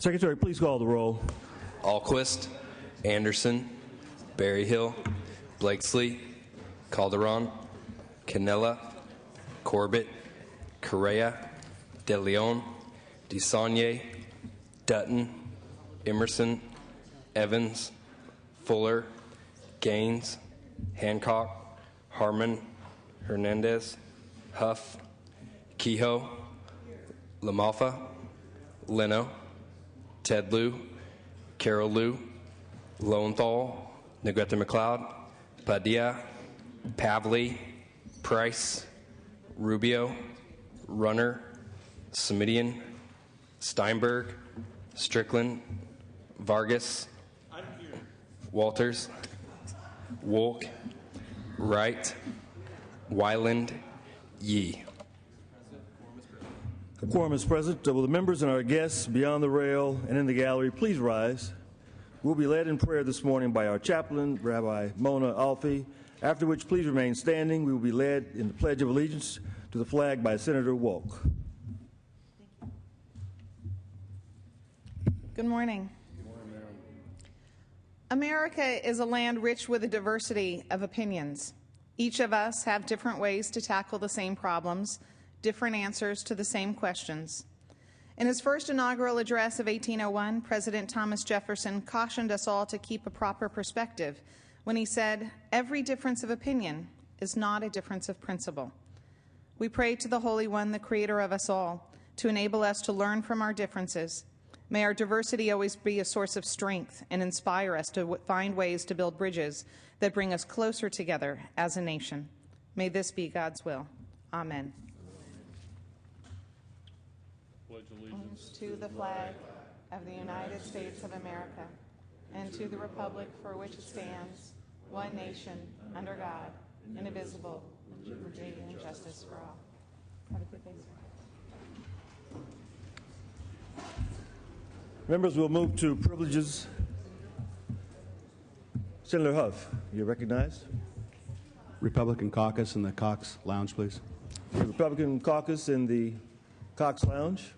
Secretary, please call the roll. Alquist, Anderson, Berryhill, Blakesley, Calderon, Canella, Corbett, Correa, De Leon, DeSaulnier, Dutton, Emerson, Evans, Fuller, Gaines, Hancock, Harmon, Hernandez, Huff, Kehoe, LaMalfa, Leno, Ted Lieu, Carol Liu, Lowenthal, Negrete McLeod, Padilla, Pavley, Price, Rubio, Runner, Semidian, Steinberg, Strickland, Vargas, Walters, Wolk, Wright, Wyland, Yee. The quorum is present. Will the members and our guests beyond the rail and in the gallery please rise? We'll be led in prayer this morning by our chaplain, Rabbi Mona Alfi, after which please remain standing. We will be led in the Pledge of Allegiance to the flag by Senator Wolk. Good morning. Good morning, ma'am. America is a land rich with a diversity of opinions. Each of us have different ways to tackle the same problems, different answers to the same questions. In his first inaugural address of 1801, President Thomas Jefferson cautioned us all to keep a proper perspective when he said, "Every difference of opinion is not a difference of principle." We pray to the Holy One, the Creator of us all, to enable us to learn from our differences. May our diversity always be a source of strength and inspire us to find ways to build bridges that bring us closer together as a nation. May this be God's will. Amen. Pledge allegiance to the flag of the United States of America and to the republic for which it stands, one nation, under God, indivisible, with liberty and justice for all. Have a good day, sir. Members, will move to privileges. Senator Huff, you're recognized. Republican caucus in the Cox Lounge, please. The Republican caucus in the Cox Lounge.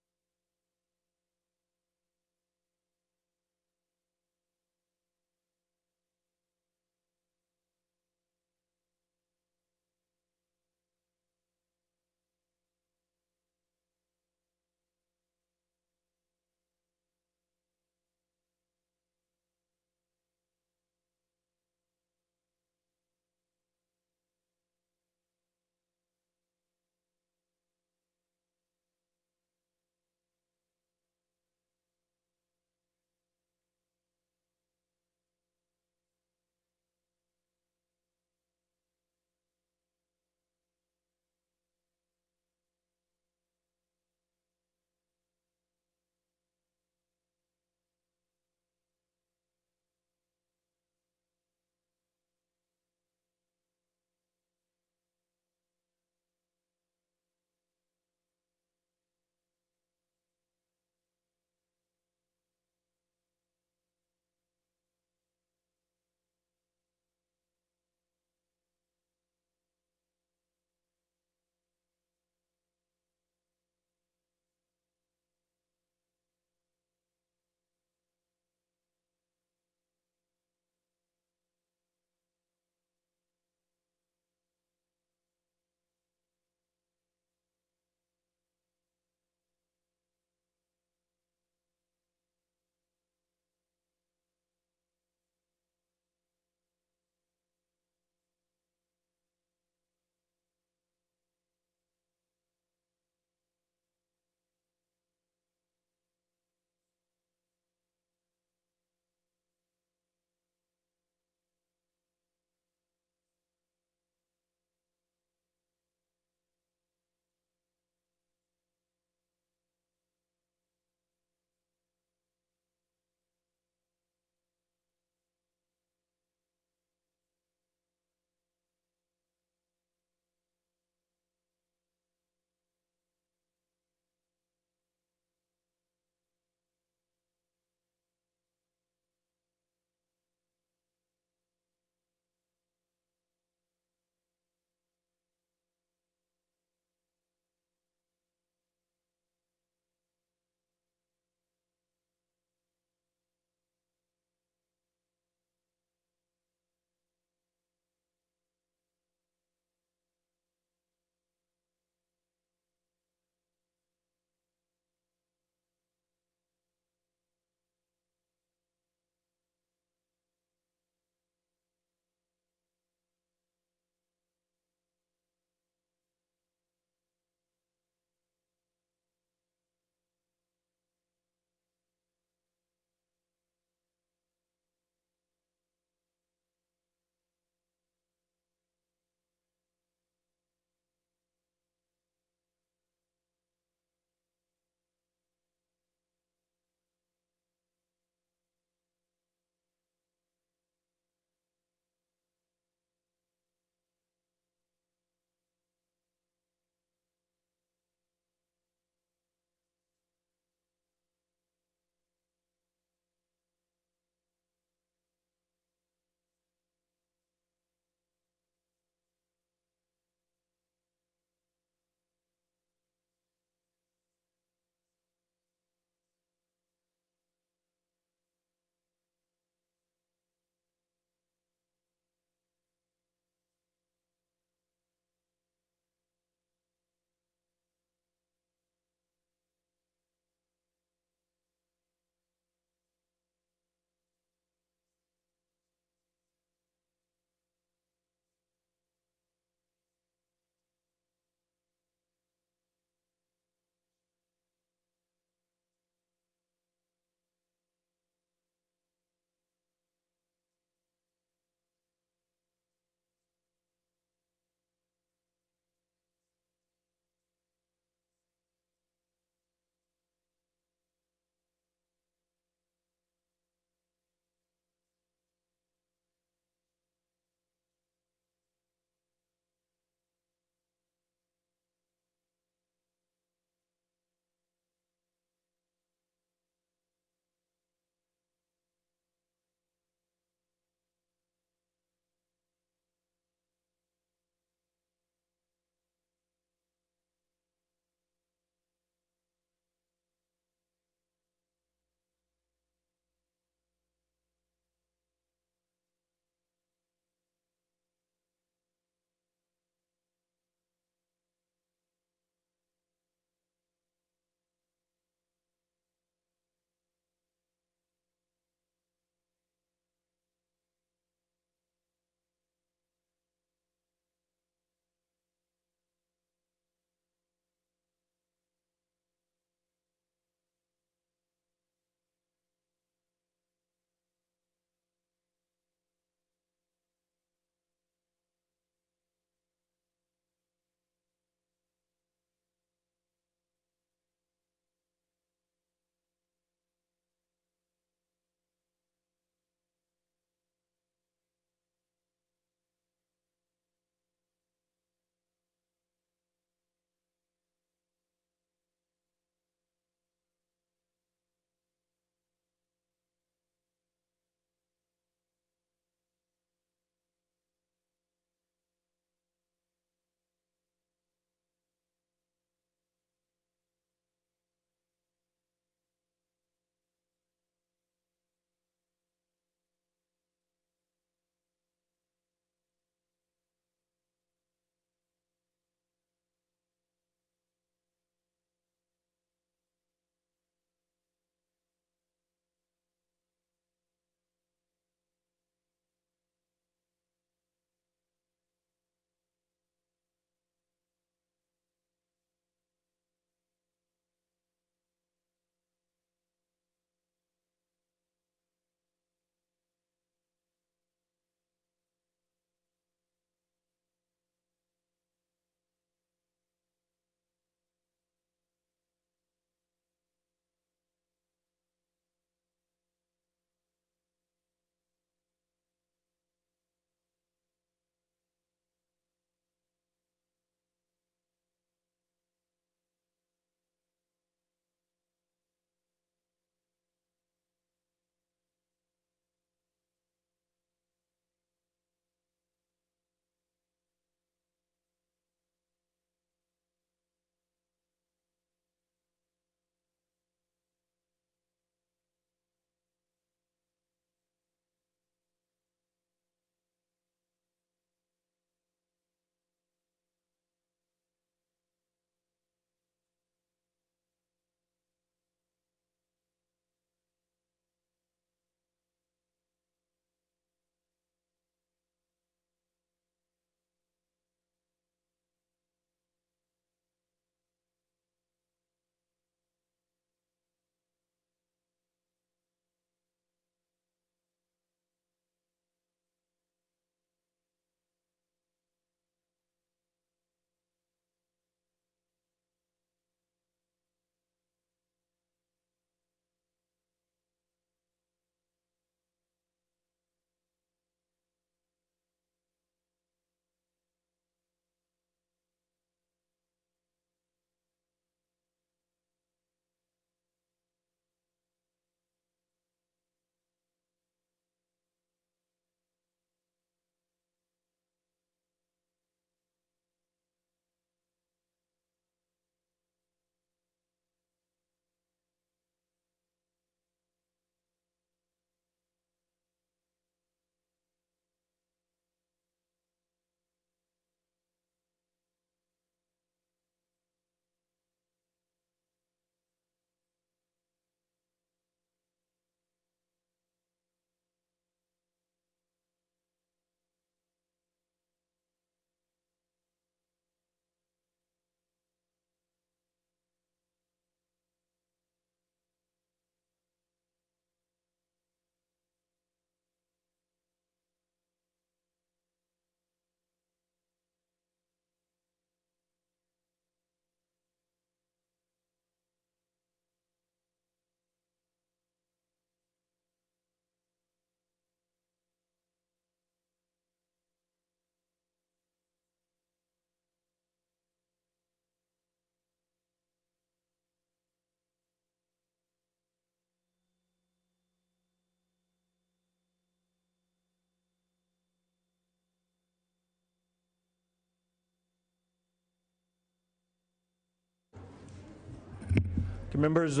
Members,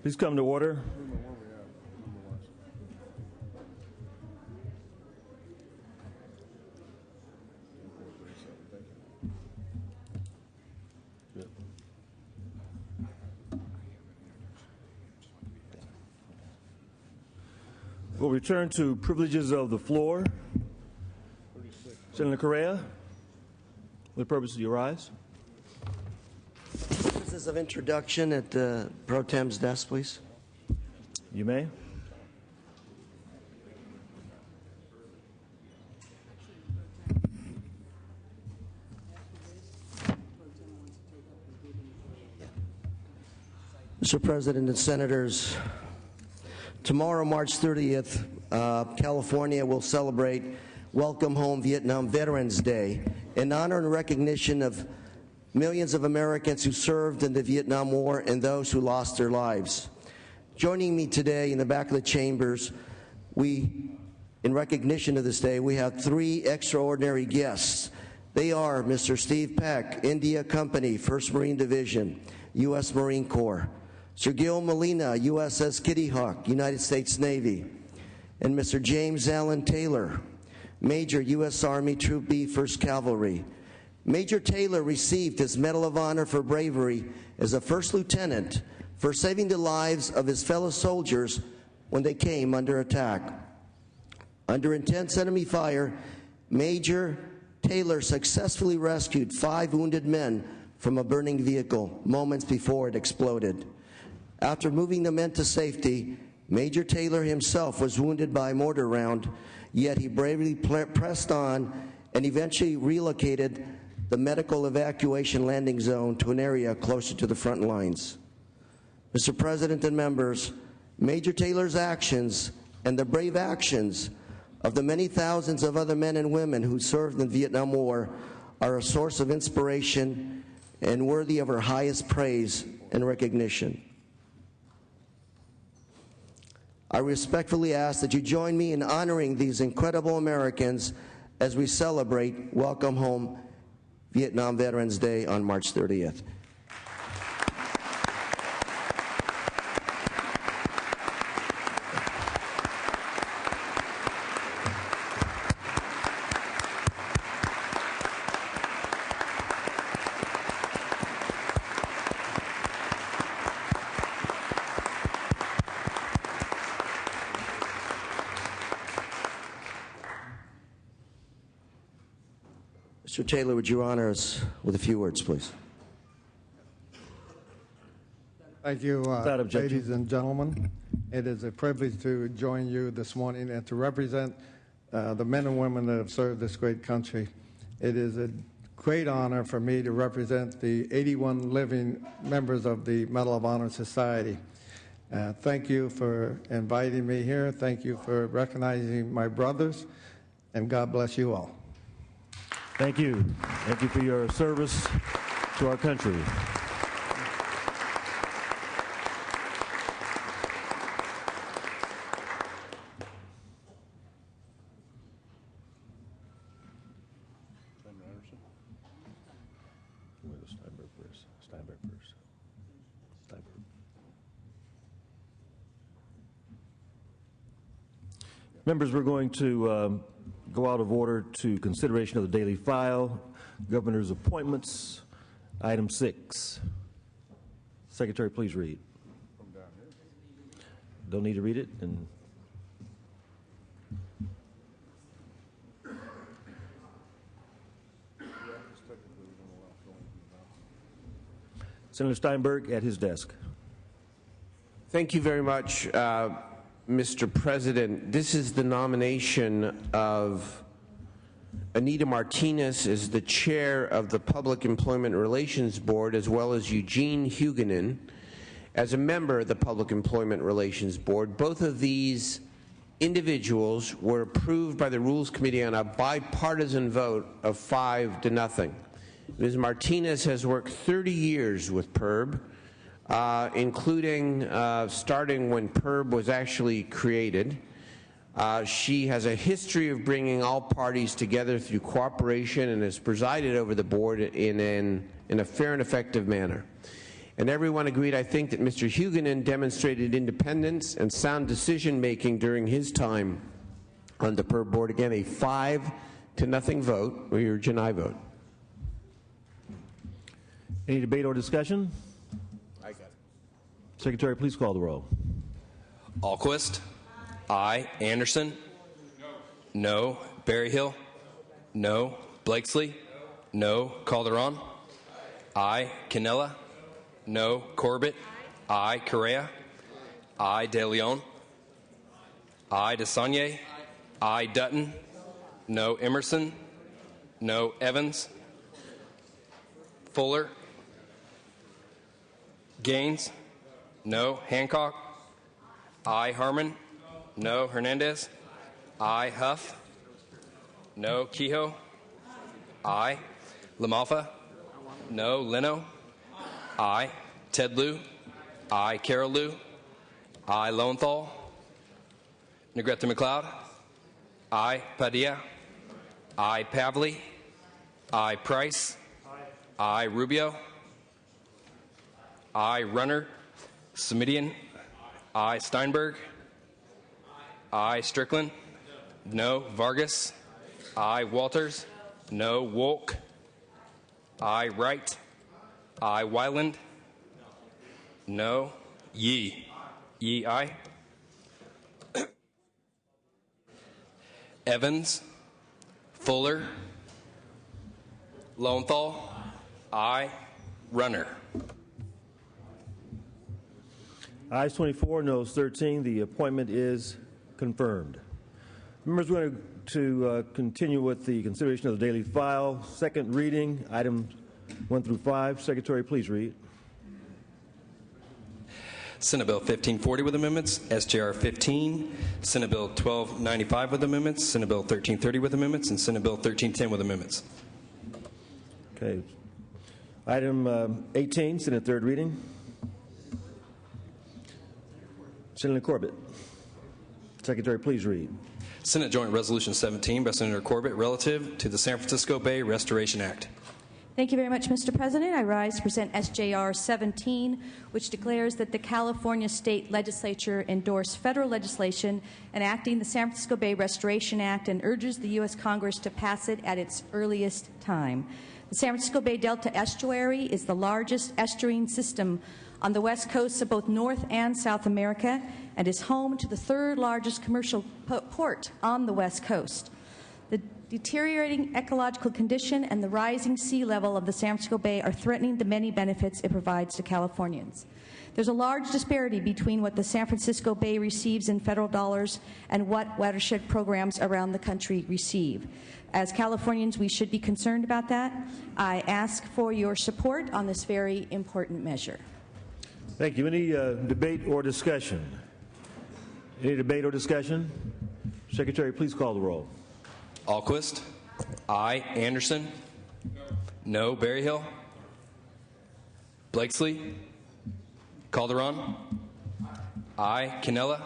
please come to order. We'll return to privileges of the floor. Senator Correa, for the purpose of your rise. Purposes of introduction at the Pro Tem's desk, please. You may. Mr. President and Senators, tomorrow, March 30th, California will celebrate Welcome Home Vietnam Veterans Day in honor and recognition of millions of Americans who served in the Vietnam War and those who lost their lives. Joining me today in the back of the chambers, in recognition of this day, we have three extraordinary guests. They are Mr. Steve Peck, India Company, 1st Marine Division, U.S. Marine Corps. Sir Gil Molina, USS Kitty Hawk, United States Navy. And Mr. James Allen Taylor, Major, U.S. Army Troop B, 1st Cavalry. Major Taylor received his Medal of Honor for bravery as a first lieutenant for saving the lives of his fellow soldiers when they came under attack. Under intense enemy fire, Major Taylor successfully rescued 5 wounded men from a burning vehicle moments before it exploded. After moving the men to safety, Major Taylor himself was wounded by a mortar round, yet he bravely pressed on and eventually relocated the medical evacuation landing zone to an area closer to the front lines. Mr. President and members, Major Taylor's actions and the brave actions of the many thousands of other men and women who served in the Vietnam War are a source of inspiration and worthy of our highest praise and recognition. I respectfully ask that you join me in honoring these incredible Americans as we celebrate Welcome Home Vietnam Veterans Day on March 30th. Mr. Taylor, would you honor us with a few words, please? Thank you, Without objection. ladies and gentlemen. It is a privilege to join you this morning and to represent the men and women that have served this great country. It is a great honor for me to represent the 81 living members of the Medal of Honor Society. Thank you for inviting me here. Thank you for recognizing my brothers, and God bless you all. Thank you. Thank you for your service to our country. Steinberg first. Members, we're going to go out of order to consideration of the daily file, governor's appointments, item 6. Secretary, please read. Don't need to read it. And Senator Steinberg at his desk. Thank you very much, Mr. President. This is the nomination of Anita Martinez as the chair of the Public Employment Relations Board, as well as Eugene Huguenin as a member of the Public Employment Relations Board. Both of these individuals were approved by the Rules Committee on a bipartisan vote of 5-0. Ms. Martinez has worked 30 years with PERB, including starting when PERB was actually created. She has a history of bringing all parties together through cooperation and has presided over the board in a fair and effective manner. And everyone agreed, I think, that Mr. Huguenin demonstrated independence and sound decision-making during his time on the PERB board. Again, a 5-0 vote, or your Janai vote. Any debate or discussion? I got it. Secretary, please call the roll. Alquist? Aye. Anderson? No. Berryhill? No. Blakesley? No. Calderon? Aye. Canella? No. Corbett? Aye. Correa? Aye. De Leon? Aye. DeSaulnier? Aye. Dutton? No. Emerson? No. Evans? Fuller? Gaines? No. Hancock? Aye. Harmon? No. Hernandez? Aye. Huff? No. Kehoe? Aye. LaMalfa? No. Leno? Aye. Ted Lieu? Aye. Carol Lieu? Aye. Lowenthal? Negrete McLeod? Aye. Padilla? Aye. Pavley? Aye. Price? Aye. Rubio? Aye. Runner? Semidian? Aye. Steinberg? Aye. Strickland? No. Vargas? Aye. Walters? No. Wolk? Aye. Wright? Aye. Wyland? No. Yee? Yee, aye. Evans? Fuller? Lowenthal? Aye. Runner? Ayes 24, noes 13. The appointment is confirmed. Members, we're going to continue with the consideration of the daily file. Second reading, items 1 through 5. Secretary, please read. Senate Bill 1540 with amendments, SJR 15, Senate Bill 1295 with amendments, Senate Bill 1330 with amendments, and Senate Bill 1310 with amendments. Okay. Item 18, Senate third reading. Senator Corbett. Secretary, please read. Senate Joint Resolution 17 by Senator Corbett relative to the San Francisco Bay Restoration Act. Thank you very much, Mr. President. I rise to present SJR 17, which declares that the California State Legislature endorsed federal legislation enacting the San Francisco Bay Restoration Act and urges the U.S. Congress to pass it at its earliest time. The San Francisco Bay Delta Estuary is the largest estuarine system on the west coast of both North and South America and is home to the third largest commercial port on the west coast. The deteriorating ecological condition and the rising sea level of the San Francisco Bay are threatening the many benefits it provides to Californians. There's a large disparity between what the San Francisco Bay receives in federal dollars and what watershed programs around the country receive. As Californians, we should be concerned about that. I ask for your support on this very important measure. Thank you. Any debate or discussion? Any debate or discussion? Secretary, please call the roll. Alquist? Aye. Anderson? No. Berryhill? Blakesley? Calderon? Aye. Canella?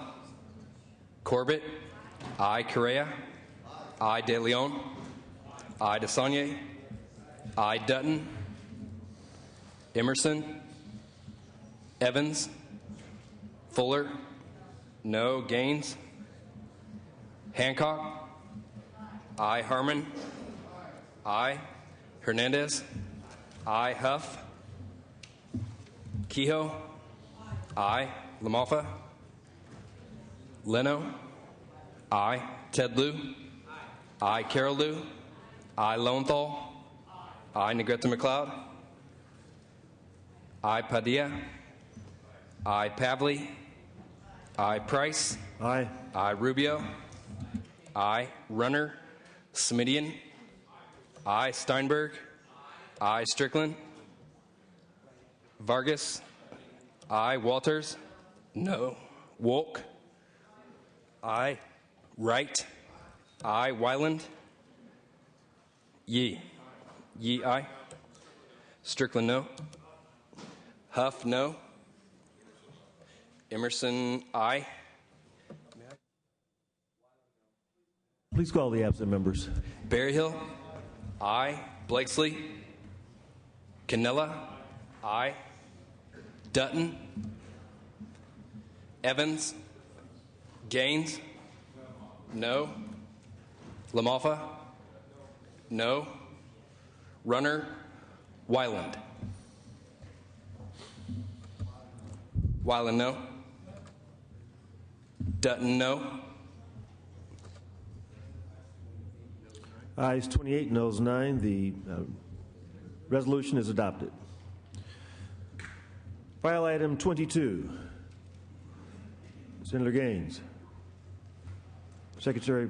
Corbett? Aye. Correa? Aye. De Leon? Aye. DeSaulnier? Aye. Dutton? Emerson? Evans? Fuller? No. Gaines? Hancock? Aye. Harmon? Aye. Hernandez? Aye. Huff? Kehoe? Aye. LaMalfa? Leno? Aye. Ted Lieu? Aye. Carol Lieu? Aye. Lowenthal? Aye. Negrete McLeod? Aye. Padilla? Aye. Pavley? Aye. Price? Aye. Aye. Rubio? Aye. Runner? Semidian? Aye. Steinberg? Aye. Strickland? Vargas? Aye. Walters? No. Wolk? Aye. Wright? Aye. Wyland? Yee? Yee, aye. Strickland, no. Huff, no. Emerson, aye. Please call the absent members. Berryhill, aye. Blakesley? Canella, aye. Dutton, Evans, Gaines, no. Lamalfa, no. Runner, Wyland. Wyland, no. Dutton, no. Ayes 28, noes 9. The resolution is adopted. File item 22. Senator Gaines. Secretary,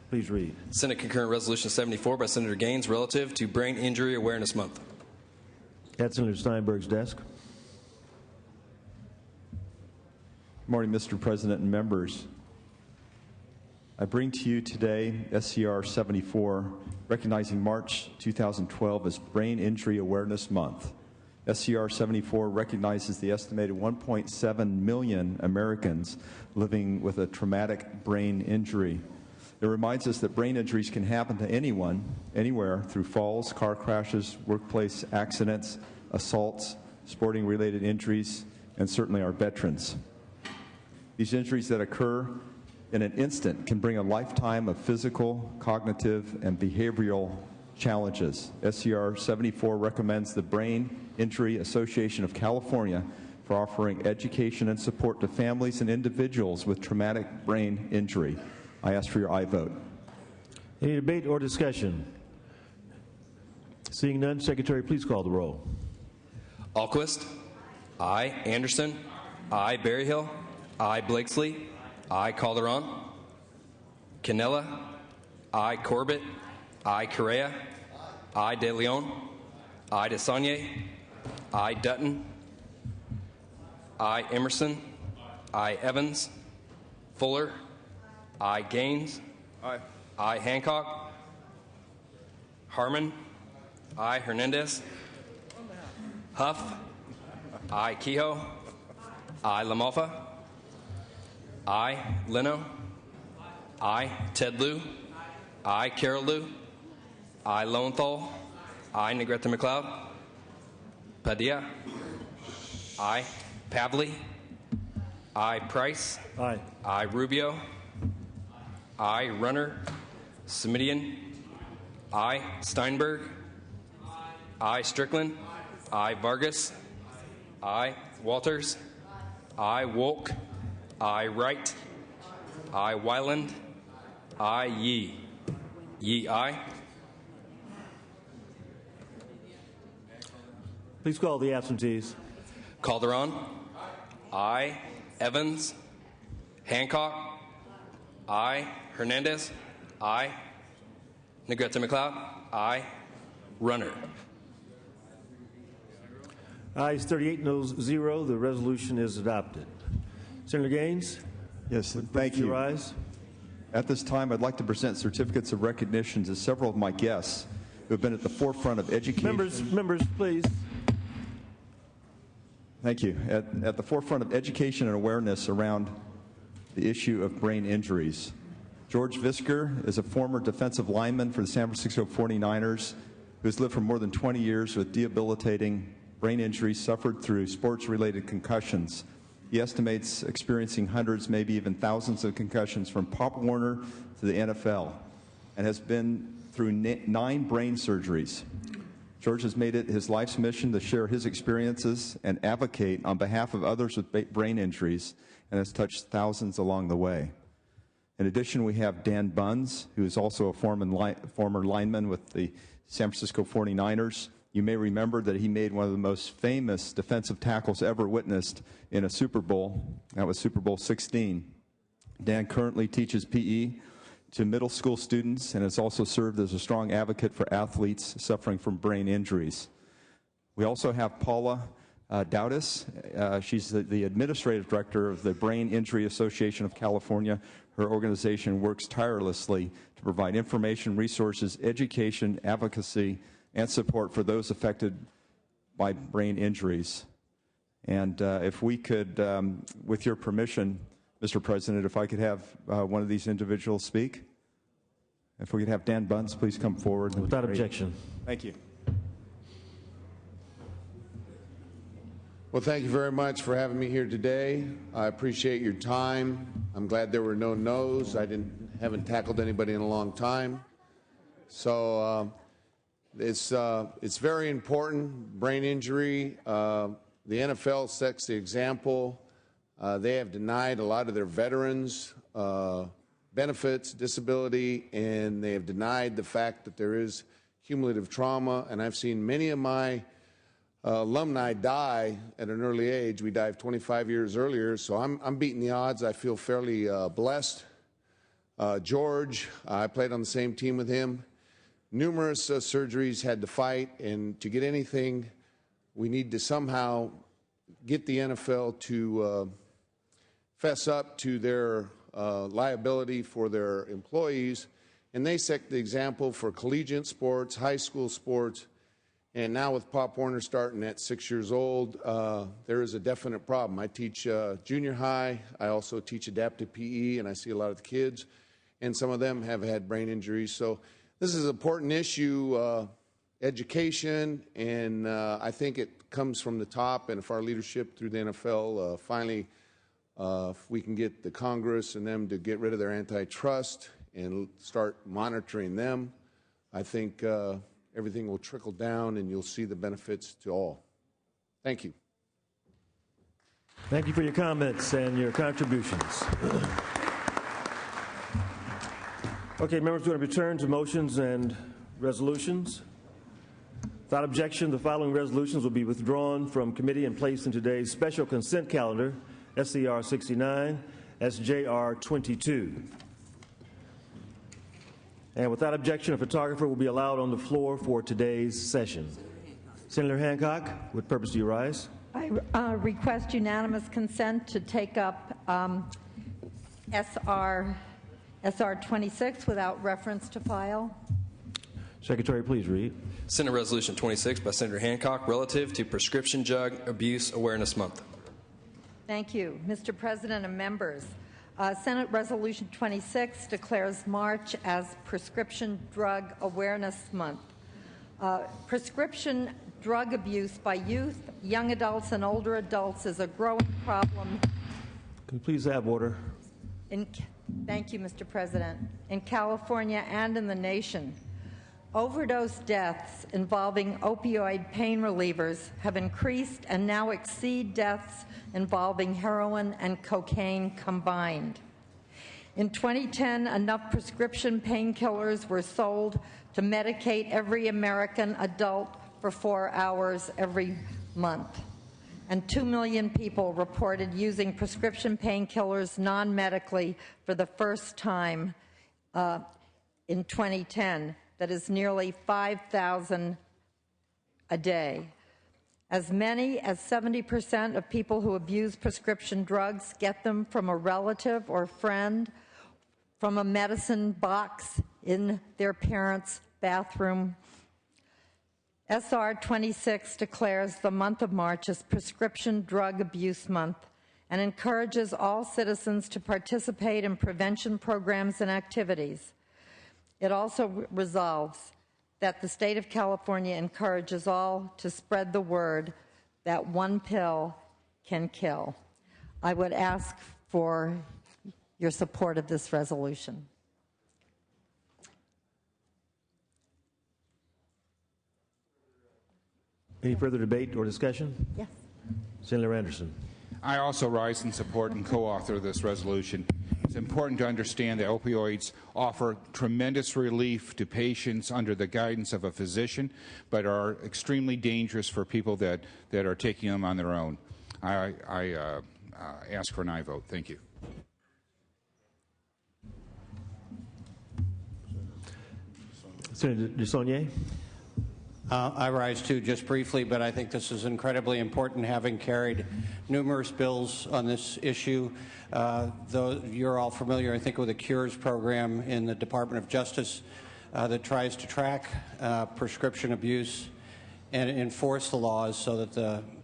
please read. Senate Concurrent Resolution 74 by Senator Gaines relative to Brain Injury Awareness Month. At Senator Steinberg's desk. Good morning, Mr. President and members. I bring to you today SCR 74, recognizing March 2012 as Brain Injury Awareness Month. SCR 74 recognizes the estimated 1.7 million Americans living with a traumatic brain injury. It reminds us that brain injuries can happen to anyone, anywhere, through falls, car crashes, workplace accidents, assaults, sporting-related injuries, and certainly our veterans. These injuries that occur in an instant can bring a lifetime of physical, cognitive, and behavioral challenges. SCR 74 recommends the Brain Injury Association of California for offering education and support to families and individuals with traumatic brain injury. I ask for your aye vote. Any debate or discussion? Seeing none, Secretary, please call the roll. Alquist, aye. Anderson, aye. Berryhill, aye. Blakesley, aye. Calderon, Canella, aye. Corbett, aye. Correa, aye. De Leon, aye. DeSaulnier, aye. Dutton, aye. Emerson, aye. Evans, Fuller, aye. Gaines, Aye. aye. Hancock, Harmon, aye. Hernandez, Huff, aye. Kehoe, aye. Lamalfa, aye. Leno, aye. Ted Lieu, aye. Carol Lieu, aye. Lowenthal, aye. Negrete McLeod, Padilla, aye. Pavley, aye. Price, Aye. aye. Rubio, aye. Runner, Semidian, aye. Steinberg, aye. Strickland, aye. Vargas, aye. Walters, aye. Wolk, aye. Wright, aye. Wyland, aye. Yee. Yee, aye. Please call the absentees. Calderon, aye. Evans, Hancock, aye. Hernandez, aye. Negrete McLeod, aye. Runner. Ayes 38, noes 0. The resolution is adopted. Senator Gaines, Yes, would thank you you. rise? At this time, I'd like to present certificates of recognition to several of my guests who have been at the forefront of education. Members, please. Thank you. At the forefront of education and awareness around the issue of brain injuries. George Visker is a former defensive lineman for the San Francisco 49ers who has lived for more than 20 years with debilitating brain injuries suffered through sports-related concussions. He estimates experiencing hundreds, maybe even thousands of concussions from Pop Warner to the NFL and has been through 9 brain surgeries. George has made it his life's mission to share his experiences and advocate on behalf of others with brain injuries and has touched thousands along the way. In addition, we have Dan Bunz, who is also a former lineman with the San Francisco 49ers. You may remember that he made one of the most famous defensive tackles ever witnessed in a Super Bowl. That was Super Bowl 16. Dan currently teaches PE to middle school students and has also served as a strong advocate for athletes suffering from brain injuries. We also have Paula Doutis. She's the administrative director of the Brain Injury Association of California. Her organization works tirelessly to provide information, resources, education, advocacy, and support for those affected by brain injuries. And if we could, with your permission, Mr. President, if I could have one of these individuals speak. If we could have Dan Bunz please come forward. Without objection. Thank you. Well, thank you very much for having me here today. I appreciate your time. I'm glad there were no no's. I haven't tackled anybody in a long time. So it's very important. Brain injury. The NFL sets the example. They have denied a lot of their veterans benefits, disability, and they have denied the fact that there is cumulative trauma. And I've seen many of my alumni die at an early age. We died 25 years earlier, so I'm beating the odds. I feel fairly blessed. George, I played on the same team with him. Numerous surgeries, had to fight, and to get anything, we need to somehow get the NFL to fess up to their liability for their employees. And they set the example for collegiate sports, high school sports. And now with Pop Warner starting at 6 years old, there is a definite problem. I teach junior high. I also teach adaptive PE, and I see a lot of the kids. And some of them have had brain injuries. So this is an important issue, education, and I think it comes from the top. And if our leadership through the NFL finally, if we can get the Congress and them to get rid of their antitrust and start monitoring them, I think everything will trickle down and you'll see the benefits to all. Thank you. Thank you for your comments and your contributions. Okay, members, we're going to return to motions and resolutions. Without objection, the following resolutions will be withdrawn from committee and placed in today's special consent calendar, SCR 69, SJR 22. And without objection, a photographer will be allowed on the floor for today's session. Senator Hancock, what purpose do you rise? I request unanimous consent to take up SR 26 without reference to file. Secretary, please read. Senate Resolution 26 by Senator Hancock relative to Prescription Drug Abuse Awareness Month. Thank you. Mr. President and members, Senate Resolution 26 declares March as Prescription Drug Awareness Month. Prescription drug abuse by youth, young adults, and older adults is a growing problem. Can you please have order? Thank you, Mr. President. In California and in the nation, overdose deaths involving opioid pain relievers have increased and now exceed deaths involving heroin and cocaine combined. In 2010, enough prescription painkillers were sold to medicate every American adult for 4 hours every month. And 2 million people reported using prescription painkillers non-medically for the first time in 2010. That is nearly 5,000 a day. As many as 70% of people who abuse prescription drugs get them from a relative or friend, from a medicine box in their parents' bathroom. SR 26 declares the month of March as Prescription Drug Abuse Month and encourages all citizens to participate in prevention programs and activities. It also resolves that the state of California encourages all to spread the word that one pill can kill. I would ask for your support of this resolution. Any further debate or discussion? Yes. Senator Anderson. I also rise in support and co-author of this resolution. It's important to understand that opioids offer tremendous relief to patients under the guidance of a physician, but are extremely dangerous for people that are taking them on their own. I ask for an aye vote. Thank you. Senator DeSaulnier. I rise too, just briefly, but I think this is incredibly important, having carried numerous bills on this issue. Though you're all familiar, I think, with the CURES program in the Department of Justice that tries to track prescription abuse and enforce the laws so that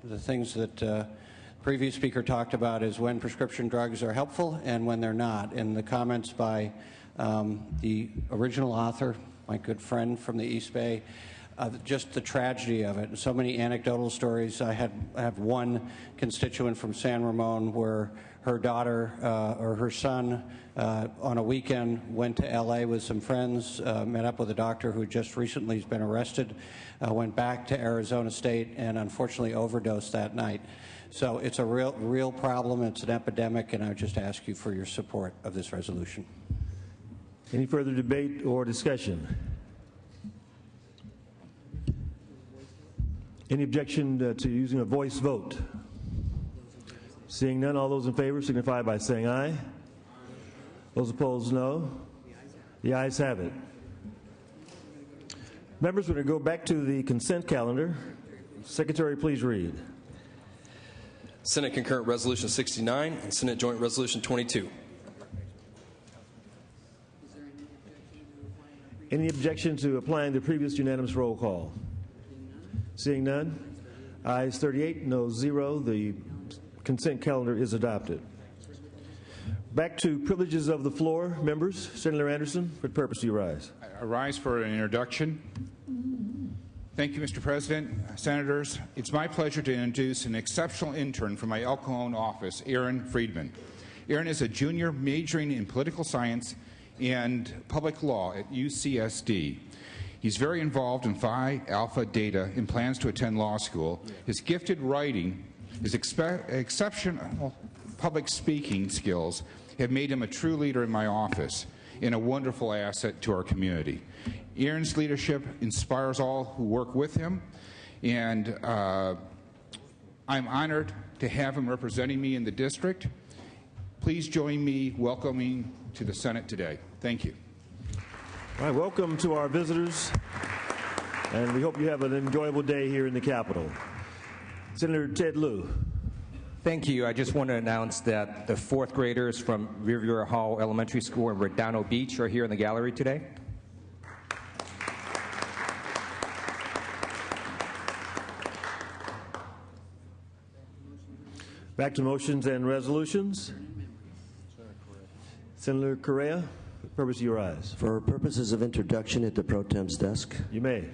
the things that the previous speaker talked about is when prescription drugs are helpful and when they're not. And the comments by the original author, my good friend from the East Bay, just the tragedy of it. So many anecdotal stories. I have one constituent from San Ramon where her daughter or her son on a weekend went to L.A. with some friends, met up with a doctor who just recently has been arrested, went back to Arizona State, and unfortunately overdosed that night. So it's a real problem. It's an epidemic, and I would just ask you for your support of this resolution. Any further debate or discussion? Any objection to using a voice vote? Seeing none, all those in favor signify by saying aye. Those opposed, no. The ayes have it. Members, we're going to go back to the consent calendar. Secretary, please read. Senate Concurrent Resolution 69 and Senate Joint Resolution 22. Any objection to applying the previous unanimous roll call? Seeing none, ayes 38, no 0. The consent calendar is adopted. Back to privileges of the floor. Members, Senator Anderson, for what purpose do you rise? I rise for an introduction. Thank you, Mr. President. Senators, it's my pleasure to introduce an exceptional intern from my El Cajon office, Aaron Friedman. Aaron is a junior majoring in political science and public law at UCSD. He's very involved in Phi Alpha Data and plans to attend law school. His gifted writing, his exceptional public speaking skills have made him a true leader in my office and a wonderful asset to our community. Aaron's leadership inspires all who work with him, and I'm honored to have him representing me in the district. Please join me welcoming to the Senate today. Thank you. All right, welcome to our visitors, and we hope you have an enjoyable day here in the Capitol. Senator Ted Lieu. Thank you. I just want to announce that the fourth graders from Riviera Hall Elementary School in Redondo Beach are here in the gallery today. Back to motions and resolutions. Senator Correa, for the purpose you rise. For purposes of introduction at the Pro Tem's desk. You may.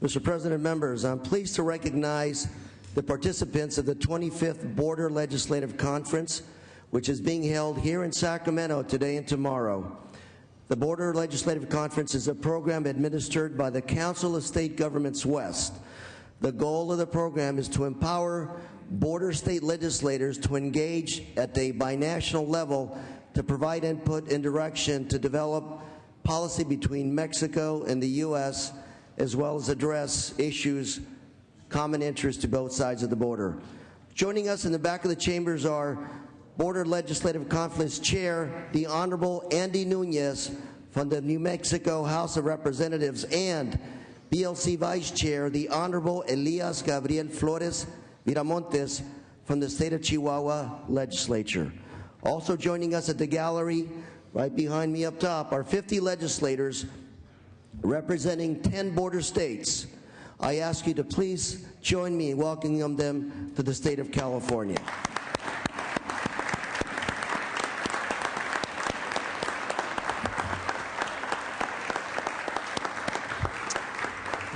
Mr. President, members, I'm pleased to recognize the participants of the 25th Border Legislative Conference, which is being held here in Sacramento today and tomorrow. The Border Legislative Conference is a program administered by the Council of State Governments West. The goal of the program is to empower border state legislators to engage at a binational level to provide input and direction to develop policy between Mexico and the U.S., as well as address issues common interest to both sides of the border. Joining us in the back of the chambers are Border Legislative Conference Chair, the Honorable Andy Nunez from the New Mexico House of Representatives, and BLC Vice Chair, the Honorable Elias Gabriel Flores Viramontes from the State of Chihuahua Legislature. Also joining us at the gallery, right behind me up top, are 50 legislators representing 10 border states. I ask you to please join me in welcoming them to the state of California.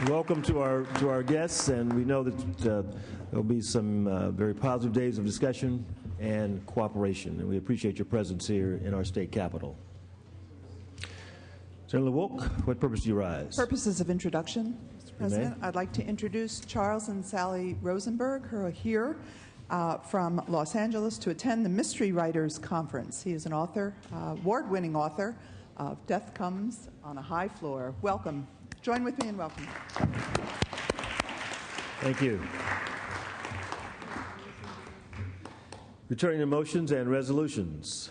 Welcome to our guests, and we know that there'll be some very positive days of discussion and cooperation, and we appreciate your presence here in our state capitol. Senator Wolk, what purpose do you rise? Purposes of introduction, Mr. President. I'd like to introduce Charles and Sally Rosenberg, who are here from Los Angeles to attend the Mystery Writers Conference. He is an author, award-winning author of Death Comes on a High Floor. Welcome. Join with me in welcome. Thank you. Returning to motions and resolutions.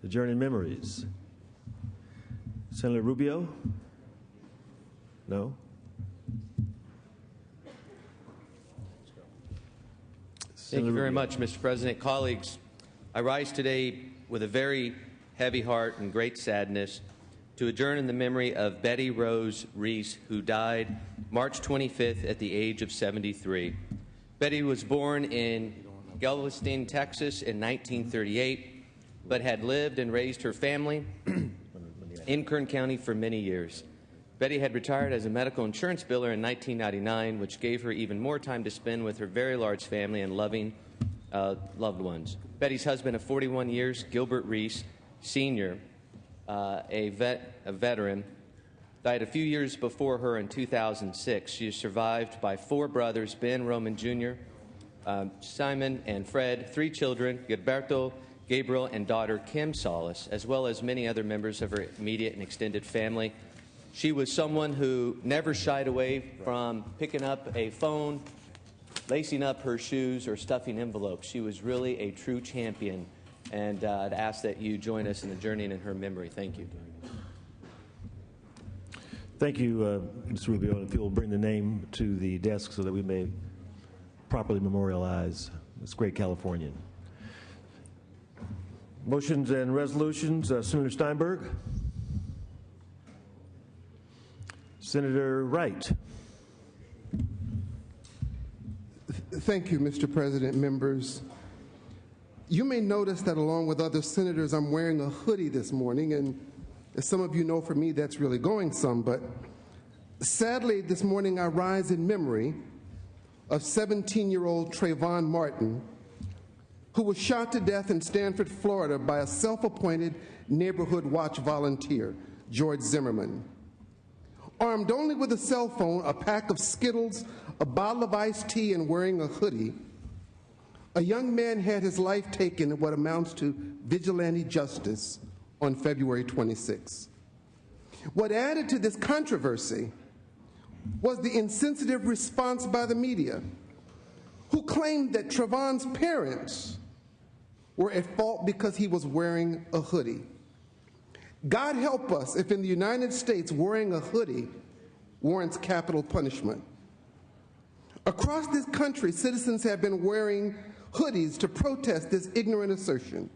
Adjourning memories. Senator Rubio? No? Thank you very much, Mr. President. Colleagues, I rise today with a very heavy heart and great sadness to adjourn in the memory of Betty Rose Reese, who died March 25th at the age of 73. Betty was born in Galveston, Texas in 1938, but had lived and raised her family in Kern County for many years. Betty had retired as a medical insurance biller in 1999, which gave her even more time to spend with her very large family and loving loved ones. Betty's husband of 41 years, Gilbert Reese, Sr., a veteran, died a few years before her in 2006. She is survived by 4 brothers, Ben Roman Jr., Simon and Fred, 3 children, Gilberto, Gabriel, and daughter Kim Solis, as well as many other members of her immediate and extended family. She was someone who never shied away from picking up a phone, lacing up her shoes, or stuffing envelopes. She was really a true champion, and I'd ask that you join us in the journey in her memory. Thank you. Thank you, Mr. Rubio. If you'll bring the name to the desk so that we may properly memorialize this great Californian. Motions and resolutions, Senator Steinberg. Senator Wright. Thank you, Mr. President, members. You may notice that along with other senators, I'm wearing a hoodie this morning, and as some of you know, for me, that's really going some, but sadly, this morning I rise in memory of 17-year-old Trayvon Martin, who was shot to death in Stanford, Florida by a self-appointed neighborhood watch volunteer, George Zimmerman. Armed only with a cell phone, a pack of Skittles, a bottle of iced tea, and wearing a hoodie, a young man had his life taken in what amounts to vigilante justice on February 26. What added to this controversy was the insensitive response by the media, who claimed that Trayvon's parents were at fault because he was wearing a hoodie. God help us if in the United States wearing a hoodie warrants capital punishment. Across this country, citizens have been wearing hoodies to protest this ignorant assertion.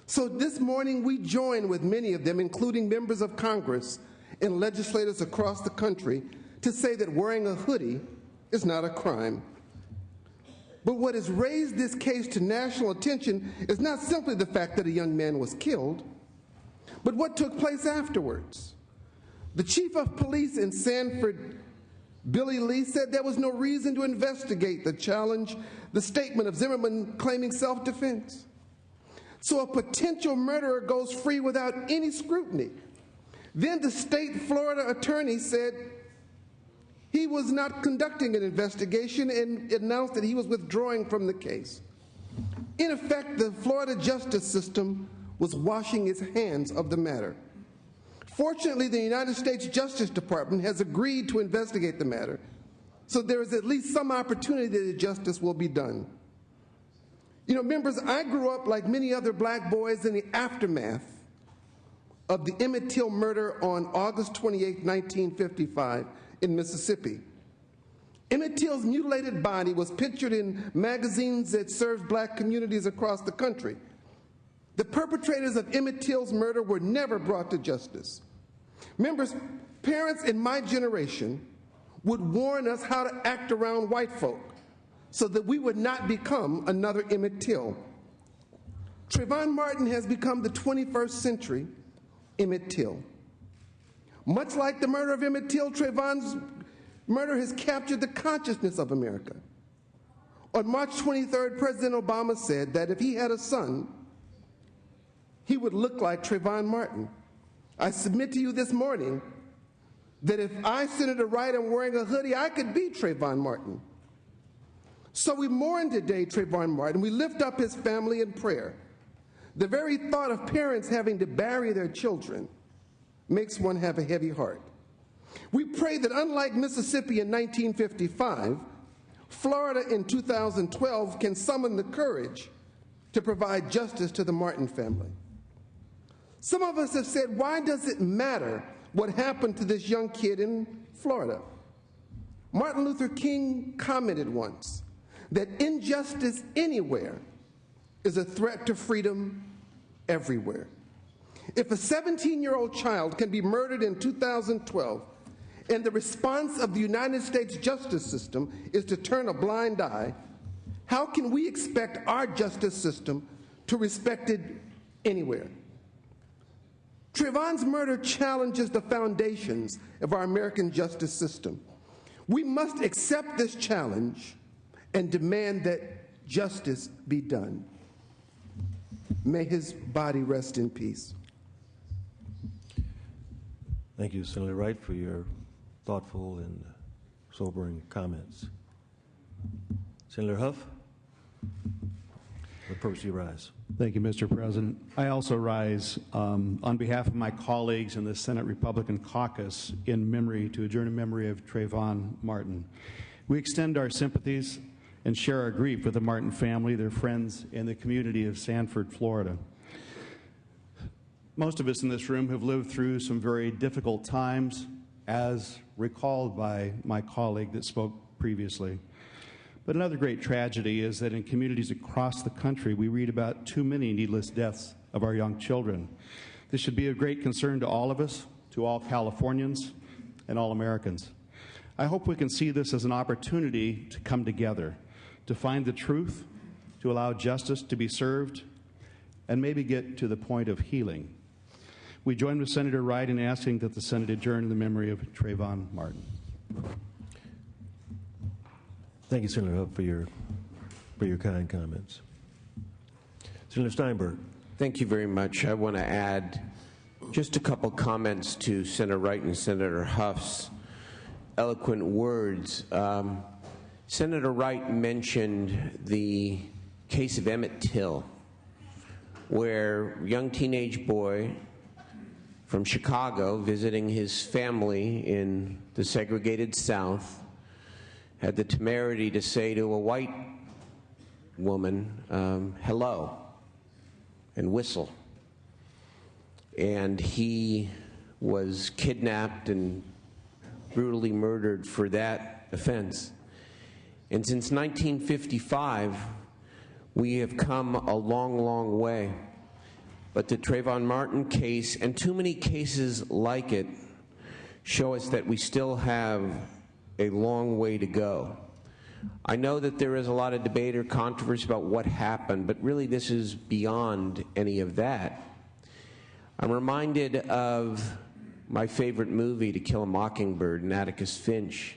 So this morning we join with many of them, including members of Congress and legislators across the country, to say that wearing a hoodie is not a crime. But what has raised this case to national attention is not simply the fact that a young man was killed, but what took place afterwards. The chief of police in Sanford, Billy Lee, said there was no reason to investigate the statement of Zimmerman claiming self-defense. So a potential murderer goes free without any scrutiny. Then the state Florida attorney said he was not conducting an investigation and announced that he was withdrawing from the case. In effect, the Florida justice system was washing its hands of the matter. Fortunately, the United States Justice Department has agreed to investigate the matter, so there is at least some opportunity that justice will be done. You know, members, I grew up like many other black boys in the aftermath of the Emmett Till murder on August 28, 1955 in Mississippi. Emmett Till's mutilated body was pictured in magazines that served black communities across the country. The perpetrators of Emmett Till's murder were never brought to justice. Members, parents in my generation would warn us how to act around white folk so that we would not become another Emmett Till. Trayvon Martin has become the 21st century Emmett Till. Much like the murder of Emmett Till, Trayvon's murder has captured the consciousness of America. On March 23rd, President Obama said that if he had a son, he would look like Trayvon Martin. I submit to you this morning that if I, Senator Wright, am wearing a hoodie, I could be Trayvon Martin. So we mourn today Trayvon Martin. We lift up his family in prayer. The very thought of parents having to bury their children makes one have a heavy heart. We pray that unlike Mississippi in 1955, Florida in 2012 can summon the courage to provide justice to the Martin family. Some of us have said, why does it matter what happened to this young kid in Florida? Martin Luther King commented once that injustice anywhere is a threat to freedom everywhere. If a 17-year-old child can be murdered in 2012, and the response of the United States justice system is to turn a blind eye, how can we expect our justice system to respect it anywhere? Trayvon's murder challenges the foundations of our American justice system. We must accept this challenge and demand that justice be done. May his body rest in peace. Thank you, Senator Wright, for your thoughtful and sobering comments. Senator Huff, what purpose do you rise? Thank you, Mr. President. I also rise on behalf of my colleagues in the Senate Republican caucus to adjourn in memory of Trayvon Martin. We extend our sympathies and share our grief with the Martin family, their friends, and the community of Sanford, Florida. Most of us in this room have lived through some very difficult times, as recalled by my colleague that spoke previously. But another great tragedy is that in communities across the country, we read about too many needless deaths of our young children. This should be of great concern to all of us, to all Californians, and all Americans. I hope we can see this as an opportunity to come together, to find the truth, to allow justice to be served, and maybe get to the point of healing. We join with Senator Wright in asking that the Senate adjourn in the memory of Trayvon Martin. Thank you, Senator Huff, for your kind comments. Senator Steinberg. Thank you very much. I want to add just a couple comments to Senator Wright and Senator Huff's eloquent words. Senator Wright mentioned the case of Emmett Till, where a young teenage boy from Chicago visiting his family in the segregated South had the temerity to say to a white woman, hello, and whistle. And he was kidnapped and brutally murdered for that offense. And since 1955, we have come a long, long way. But the Trayvon Martin case, and too many cases like it, show us that we still have a long way to go. I know that there is a lot of debate or controversy about what happened, but really this is beyond any of that. I'm reminded of my favorite movie, To Kill a Mockingbird, and Atticus Finch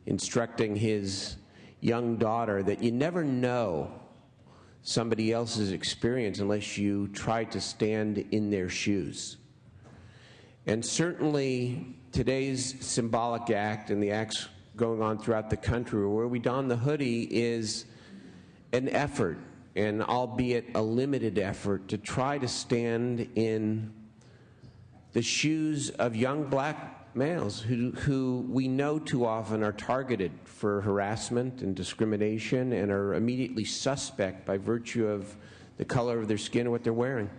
instructing his young daughter that you never know somebody else's experience unless you try to stand in their shoes. And certainly today's symbolic act and the acts going on throughout the country where we don the hoodie is an effort, and albeit a limited effort, to try to stand in the shoes of young black males who we know too often are targeted for harassment and discrimination and are immediately suspect by virtue of the color of their skin or what they're wearing.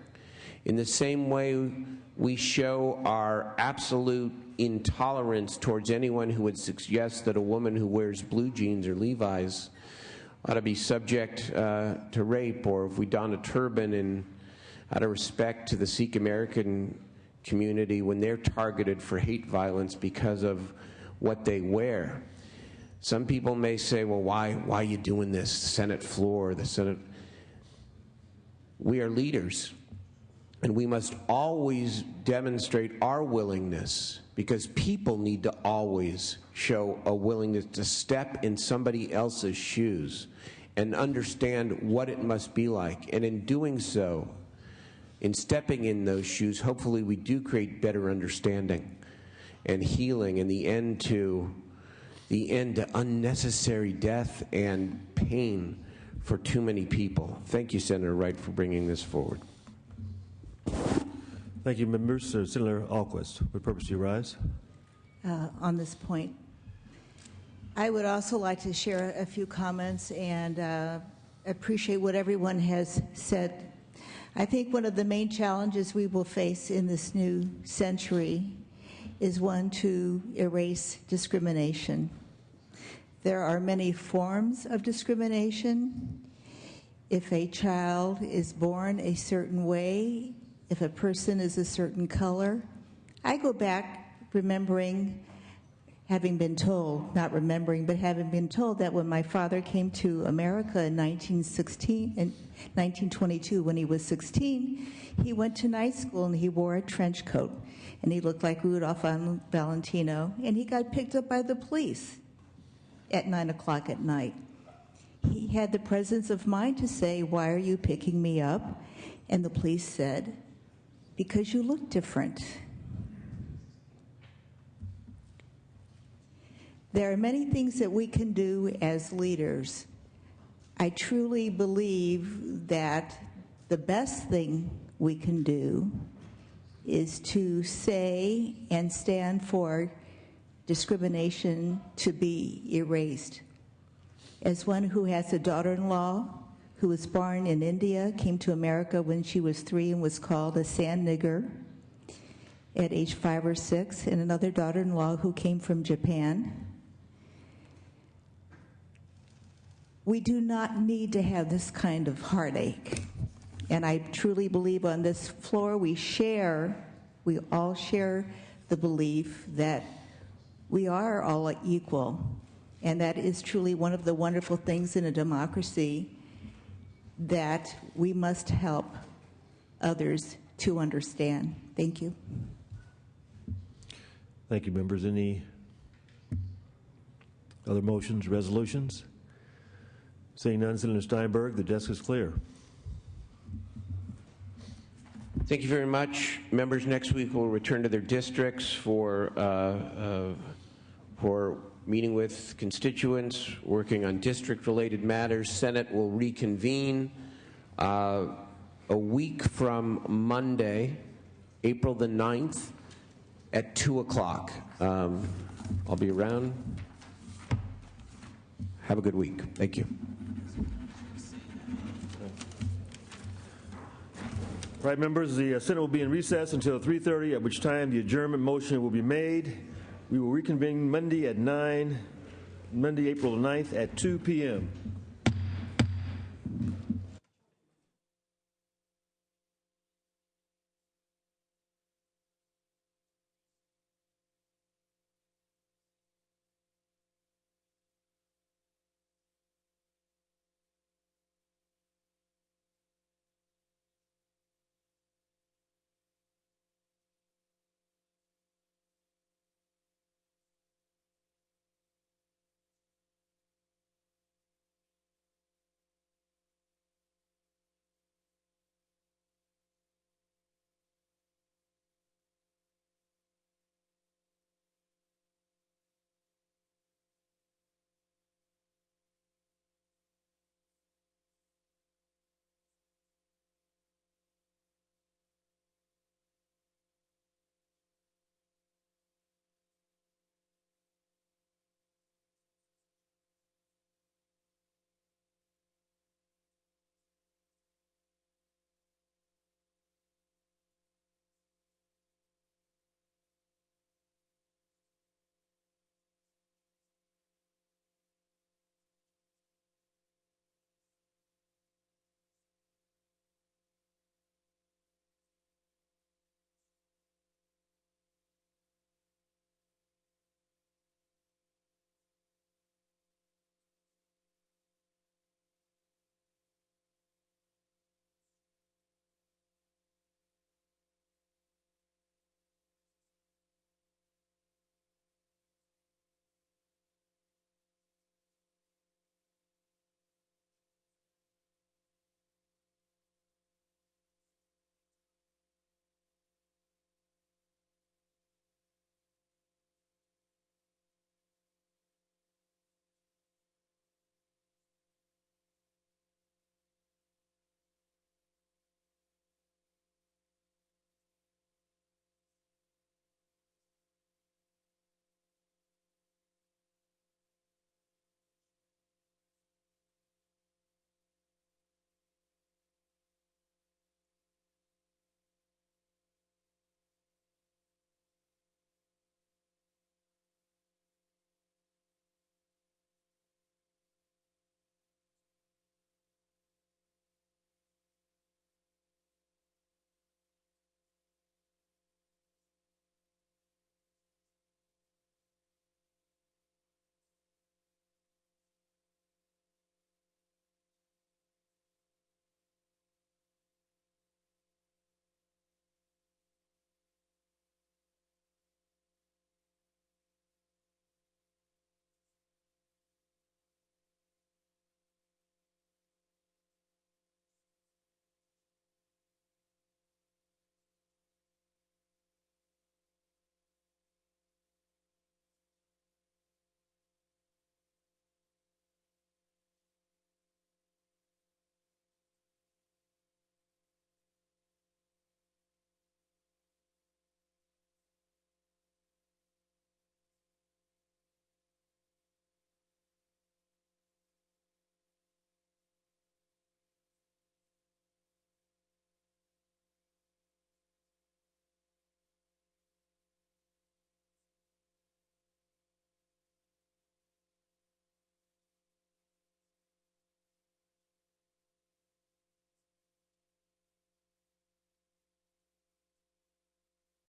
In the same way, we show our absolute intolerance towards anyone who would suggest that a woman who wears blue jeans or Levi's ought to be subject to rape, or if we don a turban and out of respect to the Sikh American community when they're targeted for hate violence because of what they wear. Some people may say, well, why are you doing this? Senate floor, the Senate. We are leaders, and we must always demonstrate our willingness, because people need to always show a willingness to step in somebody else's shoes and understand what it must be like. And in doing so, in stepping in those shoes, hopefully we do create better understanding and healing, and the end to unnecessary death and pain for too many people. Thank you, Senator Wright, for bringing this forward. Thank you, members. Senator Alquist, what purpose do you rise? On this point, I would also like to share a few comments and appreciate what everyone has said. I think one of the main challenges we will face in this new century is one to erase discrimination. There are many forms of discrimination. If a child is born a certain way, if a person is a certain color. I go back remembering having been told, not remembering, but having been told that when my father came to America in 1922, when he was 16, he went to night school and he wore a trench coat. And he looked like Rudolph Valentino, and he got picked up by the police at 9 o'clock at night. He had the presence of mind to say, "Why are you picking me up?" And the police said, "Because you look different." There are many things that we can do as leaders. I truly believe that the best thing we can do is to say and stand for discrimination to be erased. As one who has a daughter-in-law who was born in India, came to America when she was 3 and was called a sand nigger at age 5 or 6, and another daughter-in-law who came from Japan, we do not need to have this kind of heartache. And I truly believe on this floor we all share the belief that we are all equal. And that is truly one of the wonderful things in a democracy, that we must help others to understand. Thank you. Thank you, members. Any other motions, resolutions? Seeing none, Senator Steinberg, the desk is clear. Thank you very much. Members next week will return to their districts for meeting with constituents, working on district-related matters. Senate will reconvene a week from Monday, April the 9th, at 2 o'clock. I'll be around. Have a good week. Thank you. All right, members, the Senate will be in recess until 3:30, at which time the adjournment motion will be made. We will reconvene Monday, April 9th at 2 p.m.